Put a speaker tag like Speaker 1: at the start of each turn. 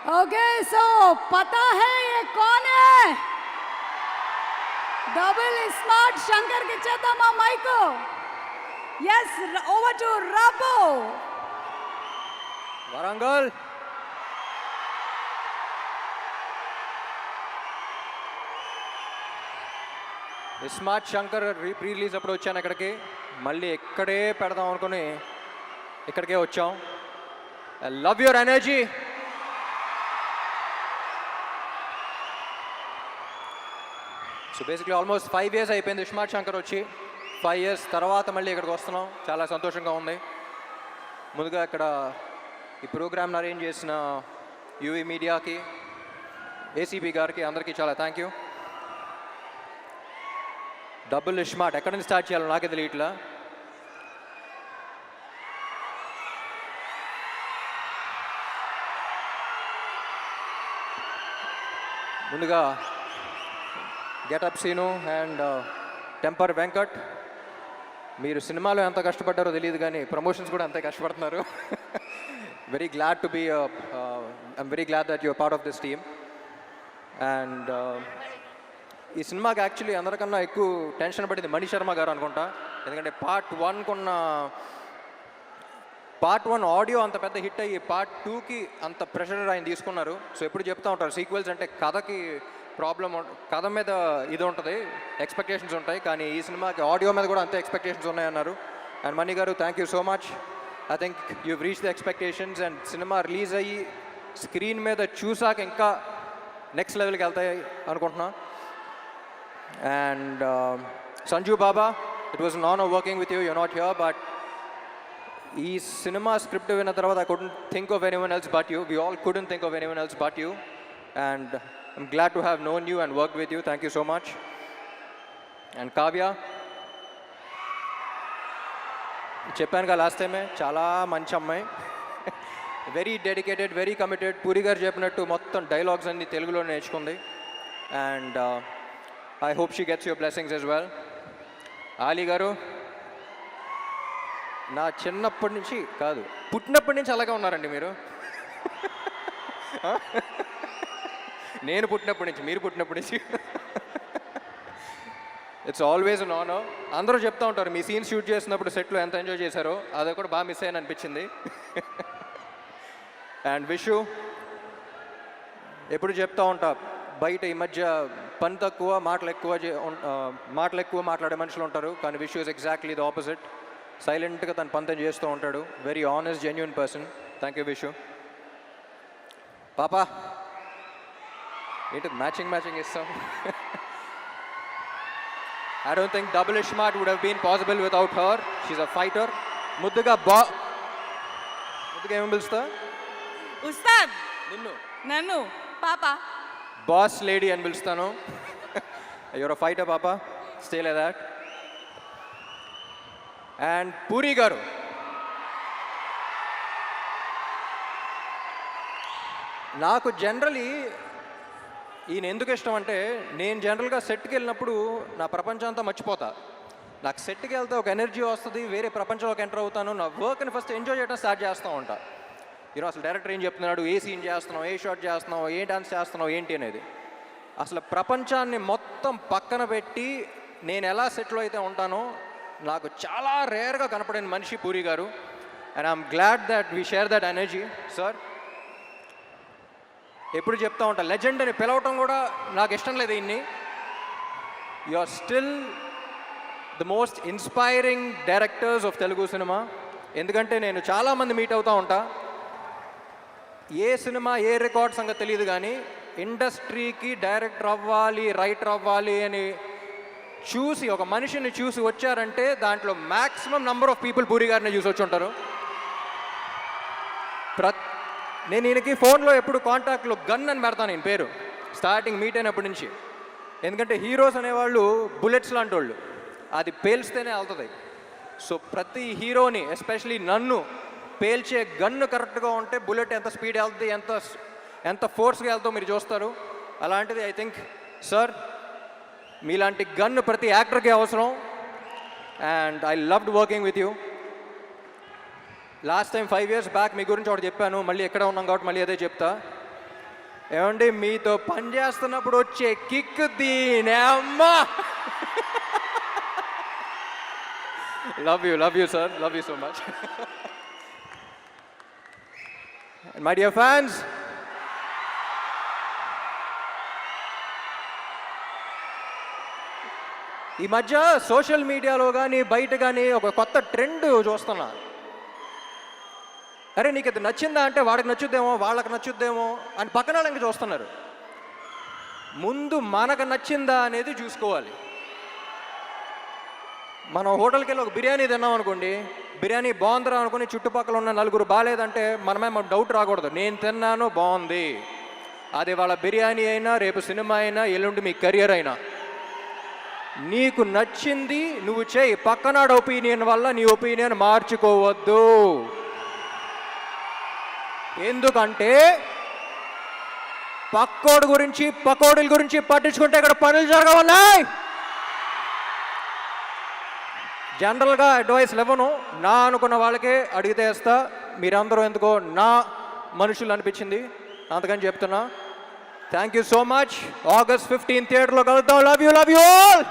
Speaker 1: Okay so पता है ये कौन है? डबल स्मार्ट शंकर के चेतमा माइको. Yes, over to Rabo.
Speaker 2: Warangal. Smart Shankar release అప్పుడు వచ్చాను ఇక్కడికి, మళ్ళీ ఇక్కడే పెడదాం అనుకుని ఇక్కడికే వచ్చాం. I love your energy. So basically almost 5 years అయిపోయింది స్మార్ట్ శంకర్ వచ్చి. 5 years తర్వాత మళ్ళీ ఇక్కడికి వస్తున్నాం, చాలా సంతోషంగా ఉంది. ముందుగా ఇక్కడ ఈ ప్రోగ్రామ్ని అరేంజ్ చేసిన యూవీ మీడియాకి, ఏసీబీ గారికి, అందరికీ చాలా థ్యాంక్ యూ. డబుల్ స్మార్ట్ ఎక్కడి నుంచి స్టార్ట్ చేయాలో నాకే తెలియట్లా. ముందుగా getup Seenu and temper Venkat, మీరు సినిమాలో ఎంత కష్టపడ్డారో తెలియదు కానీ ప్రమోషన్స్ కూడా అంతే కష్టపడుతున్నారు. Very glad to be I'm very glad that your part of this team. And ఈ సినిమాకి యాక్చువల్లీ అందరికన్నా ఎక్కువ టెన్షన్ పడింది మణి శర్మ గారు అనుకుంటా. ఎందుకంటే పార్ట్ 1 ఆడియో అంత పెద్ద హిట్ అయ్యి పార్ట్ 2కి అంత ప్రెషర్ ఆయన తీసుకున్నారు. సో ఎప్పుడు చెప్తూ ఉంటారు సీక్వెల్స్ అంటే కథకి ప్రాబ్లం, కథ మీద ఇది ఉంటుంది, ఎక్స్పెక్టేషన్స్ ఉంటాయి, కానీ ఈ సినిమాకి ఆడియో మీద కూడా అంతే ఎక్స్పెక్టేషన్స్ ఉన్నాయన్నారు. అండ్ మణి గారు thank you so much. I think you reach the expectations. And cinema release అయ్యి స్క్రీన్ మీద చూసాక ఇంకా నెక్స్ట్ లెవెల్కి వెళ్తాయి అనుకుంటున్నా. And Sanju Baba, it was an honor working with you. You're not here, but ఈ సినిమా స్క్రిప్ట్ విన్న తర్వాత I couldn't think of anyone else but you. We all couldn't think of anyone else but you. And I'm glad to have known you and worked with you. Thank you so much. And Kavya, చెప్పాను కదా last టైమే, చాలా మంచి అమ్మాయి, very dedicated, very committed. Puri గారు చెప్పినట్టు మొత్తం dialogues అన్ని తెలుగులో నేర్చుకుంది. And I hope she gets your blessings as well. Ali garu, నా చిన్నప్పటి నుంచి కాదు, పుట్టినప్పటి నుంచి అలాగే ఉన్నారండి మీరు. నేను పుట్టినప్పటి నుంచి, మీరు పుట్టినప్పటి నుంచి. It's always an honour. అందరూ చెప్తూ ఉంటారు మీ సీన్స్ షూట్ చేసినప్పుడు సెట్లో ఎంత ఎంజాయ్ చేశారో, అది కూడా బాగా మిస్ అయ్యని అనిపించింది. అండ్ విషు, ఎప్పుడు చెప్తూ ఉంటా బయట ఈ మధ్య పని తక్కువ మాటలు ఎక్కువ మాట్లాడే మనుషులు ఉంటారు, కానీ Vishu is exactly the opposite. సైలెంట్గా తన పని తను చేస్తూ ఉంటాడు. Very honest, genuine person. Thank you Vishu. పాపా ఏంటి మ్యాచింగ్ ఇస్తాం. I don't think double smart would have been possible without her. She's a fighter. ముద్దుగా ఏమని పిలుస్తా?
Speaker 3: ఉస్తాద్. నన్ను పాపా
Speaker 2: బాస్ లేడీ అని పిలుస్తాను. యువర్ అ ఫైటర్ పాపా, stay like that. And puri గారు, నాకు జనరలీ ఈయన ఎందుకు ఇష్టం అంటే, నేను జనరల్గా సెట్కి వెళ్ళినప్పుడు నా ప్రపంచం అంతా మర్చిపోతా. నాకు సెట్కి వెళ్తే ఒక ఎనర్జీ వస్తుంది, వేరే ప్రపంచంలోకి ఎంటర్ అవుతాను. నా వర్క్ని ఫస్ట్ ఎంజాయ్ చేయడం స్టార్ట్ చేస్తూ ఉంటా. ఈరోజు అసలు డైరెక్టర్ ఏం చెప్తున్నాడు, ఏ సీన్ చేస్తున్నావు, ఏ షాట్ చేస్తున్నావు, ఏ డాన్స్ చేస్తున్నావు ఏంటి అనేది, అసలు ప్రపంచాన్ని మొత్తం పక్కన పెట్టి నేను ఎలా సెట్లో అయితే ఉంటానో నాకు చాలా రేర్గా కనపడిన మనిషి పూరి గారు. And I'm glad that we share that energy. Sir ఎప్పుడు చెప్తా ఉంటా, లెజెండ్ అని పిలవటం కూడా నాకు ఇష్టం లేదు. ఇన్ని you are still the most inspiring directors of Telugu cinema. ఎందుకంటే నేను చాలామంది మీట్ అవుతూ ఉంటా, ఏ సినిమా ఏ రికార్డ్ సంగతి తెలియదు, కానీ ఇండస్ట్రీకి డైరెక్టర్ అవ్వాలి, రైటర్ అవ్వాలి అని చూసి ఒక మనిషిని చూసి వచ్చారంటే దాంట్లో maximum number of people puri గారిని చూసి వచ్చి ఉంటారు. నేను ఈయనకి ఫోన్లో ఎప్పుడు కాంటాక్ట్లో గన్ అని పెడతాను నేను పేరు, స్టార్టింగ్ మీట్ అయినప్పటి నుంచి. ఎందుకంటే హీరోస్ అనేవాళ్ళు బుల్లెట్స్ లాంటి వాళ్ళు, అది పేల్స్తేనే వెళ్తుంది. సో ప్రతి హీరోని, ఎస్పెషలీ నన్ను పేల్చే గన్ను కరెక్ట్గా ఉంటే బుల్లెట్ ఎంత స్పీడ్ వెళ్తుంది, ఎంత ఫోర్స్గా వెళ్తావు మీరు చూస్తారు. అలాంటిది ఐ థింక్ సార్ మీలాంటి గన్ను ప్రతి యాక్టర్కి అవసరం. And I loved working with you. Last time 5 years back మీ గురించి ఒకటి చెప్పాను, మళ్ళీ ఎక్కడ ఉన్నాం కాబట్టి మళ్ళీ అదే చెప్తా. ఏమండి మీతో పని చేస్తున్నప్పుడు వచ్చే కిక్ దీనే అమ్మా. Love you sir, love you so much. My dear fans, ఈ మధ్య సోషల్ మీడియాలో కానీ బయట కానీ ఒక కొత్త ట్రెండ్ చూస్తున్నా. అరే నీకు ఇది నచ్చిందా అంటే వాడికి నచ్చుద్దేమో, వాళ్ళకి నచ్చుద్దేమో అని పక్కన వాళ్ళకి చూస్తున్నారు. ముందు మనకు నచ్చిందా అనేది చూసుకోవాలి. మనం హోటల్కి వెళ్ళి ఒక బిర్యానీ తిన్నాం అనుకోండి, బిర్యానీ బాగుందిరా అనుకుని చుట్టుపక్కల ఉన్న నలుగురు బాగాలేదంటే మనమే డౌట్ రాకూడదు. నేను తిన్నాను బాగుంది. అది వాళ్ళ బిర్యానీ అయినా, రేపు సినిమా అయినా, ఎల్లుండి మీ కెరియర్ అయినా, నీకు నచ్చింది నువ్వు చేయి. పక్కనాడు ఒపీనియన్ వల్ల నీ ఒపీనియన్ మార్చుకోవద్దు. ఎందుకంటే పక్కోడి గురించి పకోడీల గురించి పట్టించుకుంటే ఇక్కడ పనులు జరగవున్నాయి. జనరల్గా అడ్వైస్ ఇవ్వను, నా అనుకున్న వాళ్ళకే అడిగితే వేస్తా. మీరందరూ ఎందుకో నా మనుషులు అనిపించింది, అందుకని చెప్తున్నా. Thank you so much. August 15 థియేటర్లో కలుద్దాం. Love you all.